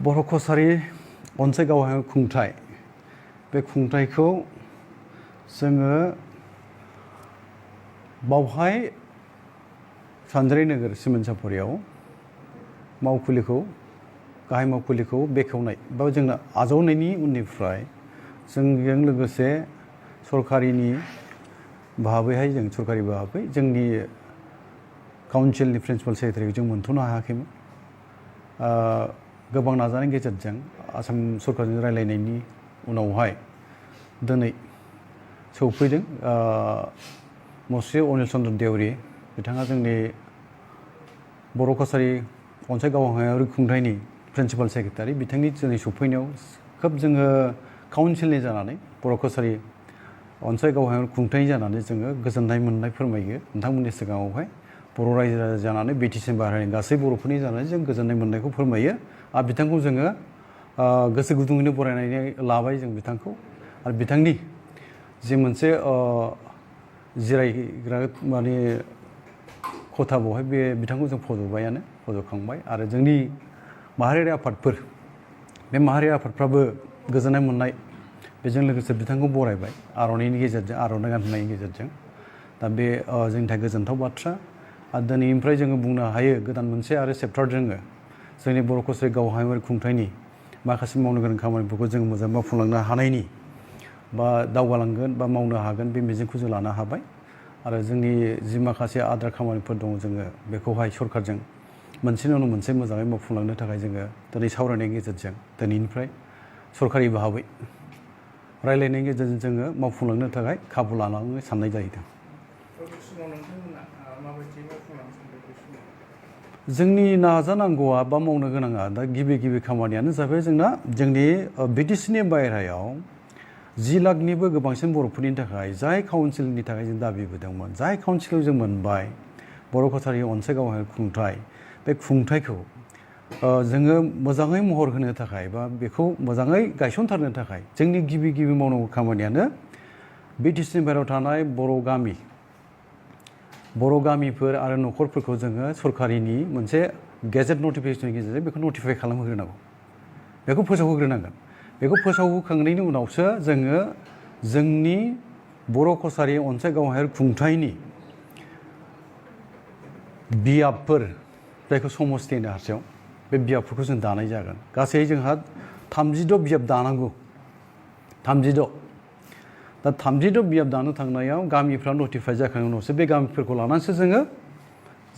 बर' कसारि अनसाय गावहाय खुंथाय बे खुंथायखौ जोङो बावहाय सानजारि नोगोर सिमेन्ट सापरियाव मावखुलिखौ गाहाय मावखुलिखौ बेखेवनाय बा जोंना आजावनायनि उननिफ्राय जोंजों लोगोसे सरकारिनि भाबैहाय जों सरकारि भाबै जोंनि काउन्सिलनि प्रिन्सिपाल सेक्रेटारिखौ जों मोनथ'नो हायाखैमोन। गोबां नाजानायनि गेजेरजों आसाम सरकारजों रायलायनायनि उनावहाय दिनै सौफैदों मुस्रि अनिल चन्द्र देउरि बिथाङा जोंनि बर' कसारि अनसाय गावहायारि खुंथायनि प्रिन्सिपाल सेक्रेटारि बिथांनि दिनै सौफैनायाव खोब जोङो काउन्सिलनि जानानै बर' कसारि अनसाय गावहायारि खुंथायनि जानानै जोङो गोजोननाय मोननाय फोरमायो नोंथांमोननि सिगाङावहाय बर' रायजो राजा जानानै बिटिसि बाहेरानि गासै बर'फोरनि जानानै जों गोजोननाय मोननायखौ फोरमायो आरो बिथांखौ जोङो गोसो गुदुङैनो बरायनानै लाबाय जों बिथांखौ आरो बिथांनि जि मोनसे जिरायग्रा माने खथा बावहाय बे बिथांखौ जों फज'खांबाय आरो जोंनि माहारियारि आफादफोर बे माहारियारि आफादफ्राबो गोजोननाय मोननाय बेजों लोगोसे बिथांखौ बरायबाय आर'नाइनि गेजेरजों आर'नाइ गानहोनायनि गेजेरजों दा बे जोंनि थाखाय गोजोनथाव बाथ्रा आरो दिनैनिफ्राय जोङो बुंनो हायो गोदान मोनसे आरो चेप्टार जोङो जोंनि बर' कसारि गावहायारि खुंथायनि माखासे मावनो गोनां खामानिफोरखौ जों मोजां मावफुंलांनो हानायनि बा दावगालांगोन बा मावनो हागोन बे मिजिंखौ जों लानो हाबाय आरो जोंनि जि माखासे आद्रा खामानिफोर दङ जोङो बेखौहाय सरकारजों मोनसेनि उनाव मोनसे मोजाङै मावफुंलांनो थाखाय जोङो दिनै सावरायनायनि गेजेरजों दिनैनिफ्राय सरकारि भाबै रायलायनायनि गेजेरजों जोङो मावफुंलांनो थाखाय खाबु लानानै साननाय जाहैदों। जोंनि नाजानांगौआ बा मावनो गोनाङा दा गिबि खामानियानो जाबाय जोंना जोंनि बिटिसिनि बायह्रायाव 10 लाखनिबो गोबांसिन बर'फोरनि थाखाय जाय काउन्सिलनि थाखाय जों दाबि होदोंमोन जाय काउन्सिलाव जों मोनबाय बर' कसारि अनसाय गावहायारि खुंथाय बे खुंथायखौ जोङो मोजाङै महर होनो थाखाय बा बेखौ मोजाङै गायसनथारनो थाखाय जोंनि गिबि मावनांगौ खामानियानो बिटिसिनि बायह्रायाव थानाय बर' गामिफोर आरो न'खरफोरखौ जोङो सरकारिनि मोनसे गेजेट नटिफिकेसननि गेजेरजों बेखौ नटिफाइ खालामहोग्रोनांगौ बेखौ फोसावहोग्रोनांगोन बेखौ फोसावहोखांनायनि उनावसो जोङो जोंनि बर' कसारि अनसाय गावहायारि खुंथायनि बियाबफोर जायखौ समस्ति होनो हारसायाव बे बियाबफोरखौ जों दानाय जागोन गासै जोंहा 36 बियाब दानांगौ 36 दा 36 बियाब दानो थांनायाव गामिफ्रा नटिफाइ जाखांनायनि उनावसो बे गामिफोरखौ लानानैसो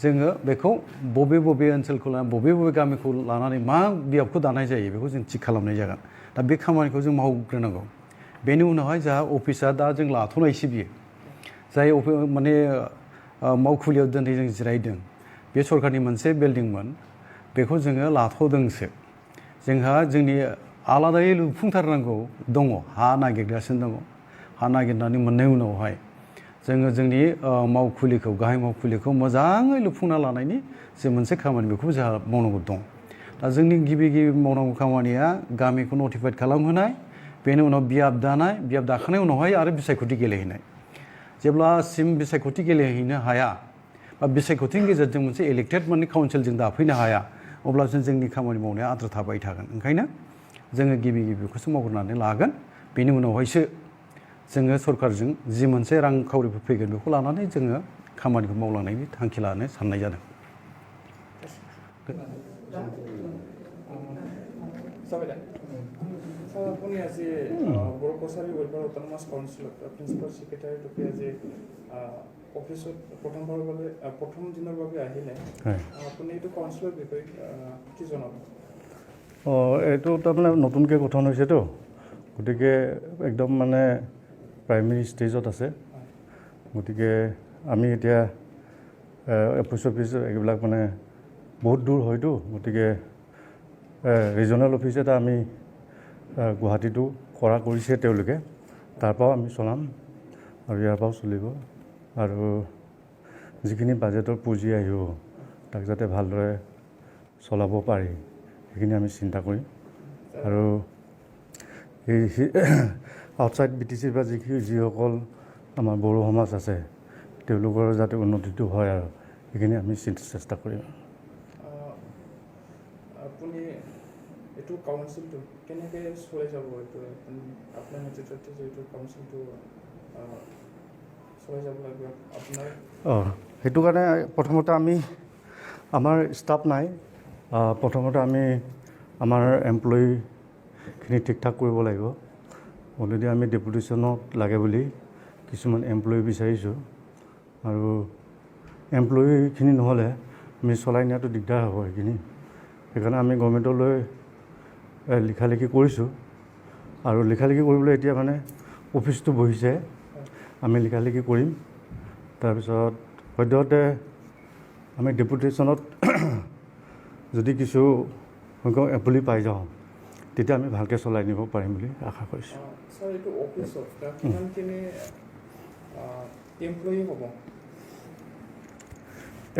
जोङो बेखौ बबे ओनसोलखौ लानानै बबे गामिखौ लानानै मा बियाबखौ दानाय जायो बेखौ जों थिग खालामनाय जागोन दा बे खामानिखौ जों मावग्रोनांगौ बेनि उनावहाय जोंहा अफिसा दा जों लाथ'नायसो बियो जाय माने मावखुलियाव दिनै जों जिरायदों बे सरकारनि मोनसे बिल्डिंमोन बेखौ जोङो लाथ'दोंसो जोंहा जोंनि आलादायै लुफुंथारनांगौ दङ हा नागिरगासिनो दङ हा नागिरनानै मोननाय उनावहाय जोङो जोंनि मावखुलिखौ गाहाय मावखुलिखौ मोजाङै लुफुंना लानायनि जे मोनसे खामानि बेखौबो जोंहा मावनांगौ दं दा जोंनि गिबि मावनांगौ खामानिया गामिखौ नटिफाइड खालामहोनाय बेनि उनाव बियाब दाखांनायनि उनावहाय आरो बिसायख'थि गेलेहैनाय जेब्लासिम बिसायख'थि गेलेहैनो हाया बा बिसायख'थिनि गेजेरजों मोनसे इलेक्टेड माने काउन्सिलजों दाफैनो हाया अब्लासो जोंनि खामानि मावनाया आद्रा थाबाय थागोन ओंखायनो जोङो गिबि बेखौसो मावग्रोनानै लागोन बेनि उनावहायसो जोङो सरकारजों जि मोनसे रांखावरिफोर फैगोन बेखौ लानानै जोङो खामानिखौ मावलांनायनि थांखि लानो साननाय जादों। আপুনি আজি বৰ' কছাৰী ৱেলফেয়াৰ অট'নমাছ কাউন্সিলত প্ৰিন্সিপাল ছেক্ৰেটাৰী ৰূপে আজি অফিচত প্ৰথম দিনৰ বাবে আহিলে আপুনি এইটো কাউন্সিলৰ বিষয়ে কি জনাব? এইটো তাৰমানে নতুনকৈ গঠন হৈছেতো গতিকে একদম মানে প্ৰাইমেৰী ষ্টেজত আছে গতিকে আমি এতিয়া অফিচ এইবিলাক মানে বহুত দূৰ হয়তো গতিকে ৰিজনেল অফিচ এটা আমি গুৱাহাটীটো কৰিছে তেওঁলোকে তাৰপৰাও আমি চলাম আৰু ইয়াৰ পৰাও চলিব আৰু যিখিনি বাজেটৰ পুঁজি আহিব তাক যাতে ভালদৰে চলাব পাৰি সেইখিনি আমি চিন্তা কৰিম আৰু এই আউটছাইড বিটিচিৰ পৰা যিসকল আমাৰ বড়ো সমাজ আছে তেওঁলোকৰ যাতে উন্নতিটো হয় আৰু সেইখিনি আমি চেষ্টা কৰিম। আপুনি এইটো কাউন্সিলটো কেনেকৈ চলাই যাব এইটো আপোনাৰ নেতৃত্বত যিহেতু কাউন্সিলটো চলাই যাব লাগিব আপোনাৰ সেইটো কাৰণে প্ৰথমতে আমি আমাৰ ষ্টাফ নাই প্ৰথমতে আমি আমাৰ এমপ্লয়িখিনি ঠিক ঠাক কৰিব লাগিব অলৰেডি আমি ডেপুটেশ্যনত লাগে বুলি কিছুমান এমপ্লয়ি বিচাৰিছোঁ আৰু এমপ্লয়িখিনি নহ'লে আমি চলাই নিয়াটো দিগদাৰ হ'ব সেইকাৰণে আমি গভৰ্ণমেণ্টলৈ লিখালিখি কৰিছোঁ আৰু লিখালিখি কৰিবলৈ এতিয়া মানে অফিচটো বহিছে আমি লিখালিখি কৰিম তাৰপিছত সদ্যহতে আমি ডেপুটেশ্যনত যদি কিছু সংখ্যক এমপ্লয়ি পাই যাওঁ তেতিয়া আমি ভালকৈ চলাই নিব পাৰিম বুলি আশা কৰিছোঁ ছাৰ এইটো অফিচত কিমানখিনি এমপ্লয়ি হ'ব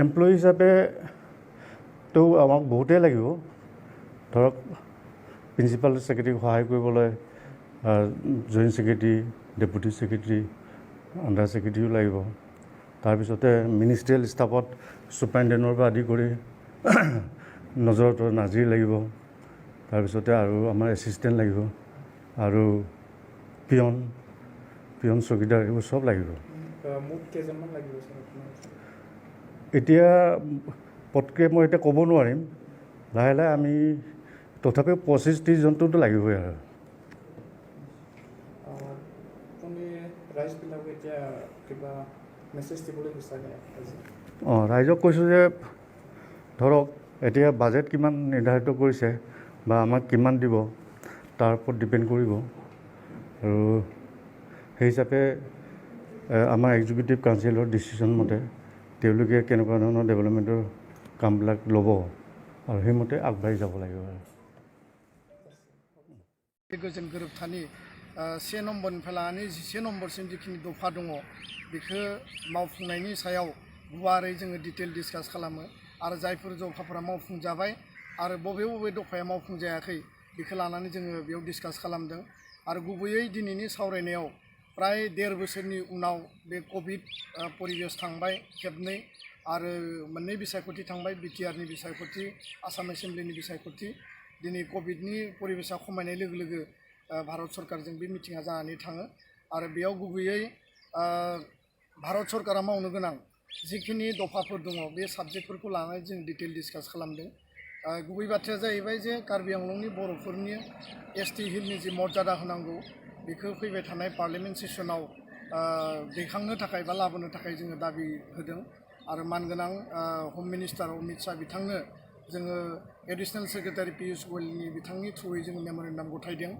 এমপ্লয়ি হিচাপেতো আমাক বহুতেই লাগিব ধৰক প্ৰিন্সিপাল ছেক্ৰেটাৰীক সহায় কৰিবলৈ joint secretary deputy secretary under ছেক্ৰেটাৰীও লাগিব তাৰপিছতে মিনিষ্ট্ৰিয়েল ষ্টাফত ছুপাৰিণ্টেণ্ডেণ্টৰ পৰা আদি কৰি নজৰত নাজিৰ লাগিব তাৰপিছতে আৰু আমাৰ এছিষ্টেণ্ট লাগিব আৰু পিয়ন চকীদাৰ এইবোৰ চব লাগিব মোক কেইজনমান লাগিব ছাৰ আপোনাৰ এতিয়া পটকৈ মই এতিয়া ক'ব নোৱাৰিম লাহে লাহে আমি তথাপিও 25-30 জনটোতো লাগিবই আৰু আপুনি ৰাইজবিলাকক এতিয়া কিবা মেছেজ দিবলৈ বিচাৰে ৰাইজক কৈছোঁ যে ধৰক এতিয়া বাজেট কিমান নিৰ্ধাৰিত কৰিছে বা আমাক কিমান দিব তাৰ ওপৰত ডিপেণ্ড কৰিব আৰু সেই হিচাপে আমাৰ এক্সিকিউটিভ কাউন্সিলৰ ডিচিশ্যন মতে তেওঁলোকে কেনেকুৱা ধৰণৰ ডেভেলপমেণ্টৰ কামবিলাক ল'ব আৰু সেইমতে আগবাঢ়ি যাব লাগিব गोजोन गोरोबथानि 1 नम्बरनिफ्राय लानानै 11 नम्बरसिम जिखिनि दफा दङ बेखौ मावफुंनायनि सायाव गुवारै जोङो डिटेल डिसकास खालामो आरो जायफोर दफाफोरा मावफुंजाबाय आरो बबे दफाया मावफुंजायाखै बेखौ लानानै जोङो बेयाव डिसकास खालामदों आरो गुबैयै दिनैनि सावरायनायाव प्राय 1.5 बोसोरनि उनाव बे कभिड परिबेस थांबाय खेबनै आरो मोननै बिसायख'थि थांबाय बिटिआरनि बिसायख'थि आसाम एसेम्ब्लिनि बिसायख'थि दिनै कभिडनि परिबेसा खमायनाय लोगो लोगो भारत सरकारजों बे मिटिङा जानानै थाङो आरो बेयाव गुबैयै भारत सरकारा मावनो गोनां जिखिनि दफाफोर दङ बे साबजेक्टफोरखौ लानानै जों डिटेल डिसकास खालामदों गुबै बाथ्राया जाहैबाय जे कार्बि आंलंनि बर'फोरनि एसटि हिलनि जि मर्यादा होनांगौ बेखौ फैबाय थानाय पार्लियामेन्ट सेसनाव दैखांनो थाखाय बा लाबोनो थाखाय जोङो दाबि होदों आरो मानगोनां हम मिनिस्टार अमित शाह बिथांनो जोङो एडिशनेल सेक्रेटारि पियुष गयलनि बिथांनि थ्रुयै जोङो मेम'रेन्डाम गथायदों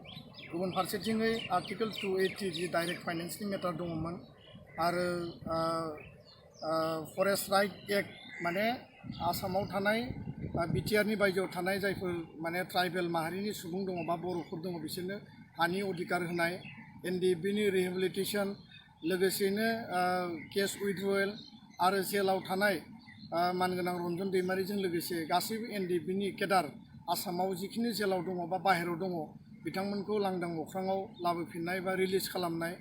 गुबुन फारसेथिङै आर्टिकेल 280 जि डाइरेक्ट फाइनेन्सनि मेटार दङमोन आरो फरेस्ट राइट एक्ट माने आसामाव थानाय बिटिआरनि बायजोआव थानाय जायफोर माने ट्राइबेल माहारिनि सुबुं दङ बा बर'फोर दङ बिसोरनो हानि अधिकार होनाय एनडिएफबिनि रिहेबिलिटेसन लोगोसेनो केस उइथड्रयेल आरो जेलाव थानाय मानगोनां रन्जन दैमारिजों लोगोसे गासैबो एनडिएफबिनि केडार आसामाव जिखिनि जेलाव दङ बा बाहेरायाव दङ बिथांमोनखौ लांदां अख्राङाव लाबोफिननाय बा रिलिज खालामनाय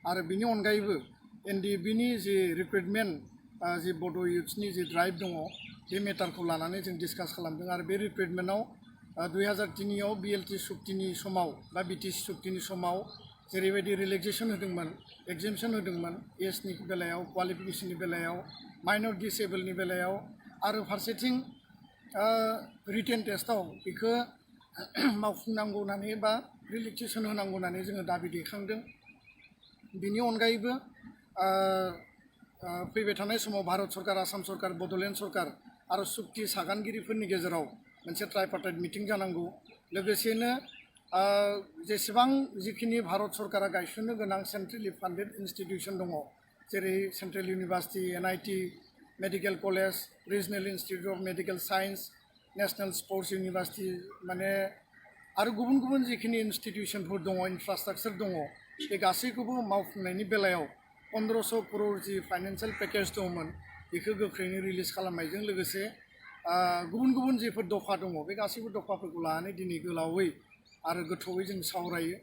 आरो बिनि अनगायैबो एनडिएफबिनि जि रिक्रुटमेन्ट जि बड' इयुथ्सनि जि ड्राइभ दङ बे मेटारखौ लानानै जों डिसकास खालामदों आरो बे रिक्रुटमेन्टआव 2003आव बिएलटि सुक्तिनि समाव बा बिटिसि सुक्तिनि समाव जेरैबायदि रिलेक्सेसन होदोंमोन एगजेम्पसन होदोंमोन एजनि बेलायाव क्वालिफिकेसननि बेलायाव माइनर डिसेबोलनि बेलायाव आरो फारसेथिं रिटेन टेस्टआव बेखौ मावफुंनांगौ होननानै बा रिलेक्सेसन होनांगौ होननानै जोङो दाबि दैखांदों बिनि अनगायैबो फैबाय थानाय समाव भारत सरकार आसाम सरकार बड'लेण्ड सरकार आरो सुक्ति सागानगिरिफोरनि गेजेराव मोनसे ट्राइपार्टाइट मिटिं जानांगौ लोगोसेनो जेसेबां जिखिनि भारत सरकारा गायसननो गोनां सेन्ट्रेलि फान्डेड इन्स्टिटिउसन दङ जेरै central university NIT medical college regional institute of medical science national sports university माने आरो गुबुन गुबुन जिखिनि इन्स्टिटिउसनफोर दङ इनफ्रास्ट्राक्चार दङ बे गासैखौबो मावफुंनायनि बेलायाव 1500 करोड़ जि फाइनान्सियेल पेकेज दंमोन बेखौ गोख्रैनो रिलिज खालामनायजों लोगोसे गुबुन गुबुन जिफोर दफा दङ बे गासैबो दफाफोरखौ लानानै दिनै गोलावै आरो गोथौवै जों सावरायो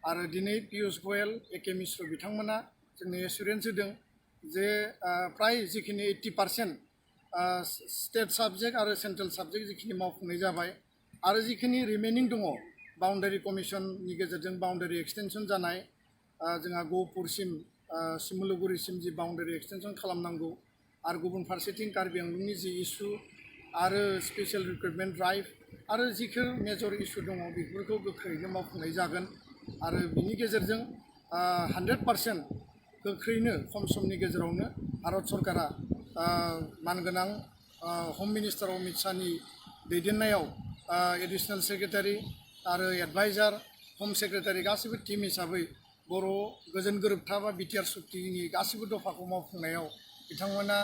आरो दिनै पियुष गयल एके मिश्र बिथांमोना जोंनो एसुरेन्स होदों जे प्राय जिखिनि 80% स्टेट साबजेक्ट आरो सेन्ट्रेल साबजेक्ट जिखिनि मावफुंनाय जाबाय आरो जिखिनि रिमेनिं दङ बाउन्डारि कमिसननि गेजेरजों बाउन्डारि एक्सटेनसन जानाय जोंहा गहपुरसिम सिमुलुगुरिसिम जि बाउन्डारि एक्सटेनसन खालामनांगौ आरो गुबुन फारसेथिं कार्बि आंलंनि जि इस्यु आरो स्पेसियेल रिक्रुटमेन्ट ड्राइभ आरो जिखिनि मेजर इस्यु दङ बेफोरखौ गोख्रैनो मावफुंनाय जागोन आरो बिनि गेजेरजों 100% गोख्रैनो खम समनि गेजेरावनो भारत सरकारा मानगोनां हम मिनिस्टार अमित शाहनि दैदेननायाव एडिशनेल सेक्रेटारि आरो एडभाइजार हम सेक्रेटारि गासिबो टीम हिसाबै बर' गोजोन गोरोबथा बा बिटिआर सुक्तिनि गासिबो दफाखौ मावफुंनायाव बिथांमोना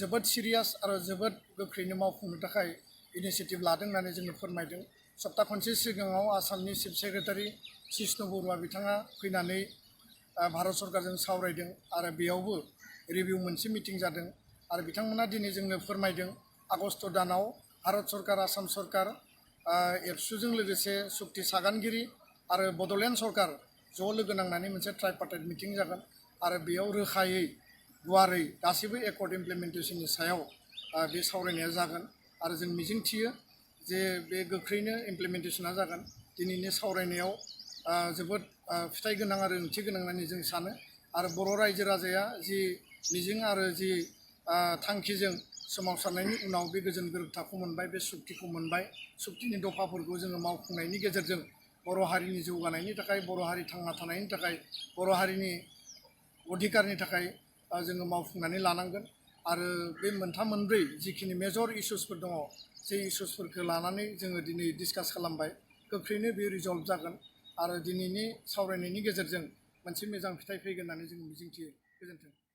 जोबोद सिरियास आरो जोबोद गोख्रैनो मावफुंनो थाखाय इनिशिएटिभ लादों होननानै जोंनो फोरमायदों सप्ता खनसे सिगाङाव आसामनि चिफ सेक्रेटारि कृष्ण बरुवा बिथाङा फैनानै भारत सरकारजों सावरायदों आरो बेयावबो रिभिउ मोनसे मिटिं जादों आरो बिथांमोना दिनै जोंनो फोरमायदों आगस्ट दानाव भारत सरकार आसाम सरकार एबसुजों लोगोसे सुक्ति सागानगिरि आरो बड'लेण्ड सरकार ज' लोगो नांनानै मोनसे ट्राइपार्टाइट मिटिं जागोन आरो बेयाव रोखायै गुवारै गासैबो एकर्ड इमप्लिमेन्टेसननि सायाव बे सावरायनाया जागोन आरो जों मिजिंथियो जे बे गोख्रैनो इमप्लिमेन्टेसना जागोन दिनैनि सावरायनायाव जोबोद फिथाइ गोनां आरो ओंथि गोनां होननानै जों सानो आरो बर' रायजो राजाया जि मिजिं आरो जि थांखिजों सोमावसारनायनि उनाव बे गोजोन गोरोबथाखौ मोनबाय बे सुक्तिखौ मोनबाय सुक्तिनि दफाफोरखौ जोङो मावफुंनायनि गेजेरजों बर' हारिनि जौगानायनि थाखाय बर' हारि थांना थानायनि थाखाय बर' हारिनि अधिकारनि थाखाय जोङो मावफुंनानै लानांगोन आरो बे मोनथाम मोनब्रै जिखिनि मेजर इस्युसफोर दङ जे इस्युसफोरखौ लानानै जोङो दिनै डिसकास खालामबाय गोख्रैनो बे रिजल्भ जागोन आरो दिनैनि सावरायनायनि गेजेरजों मोनसे मोजां फिथाइ फैगोन होननानै जों मिजिंथियो गोजोन्थों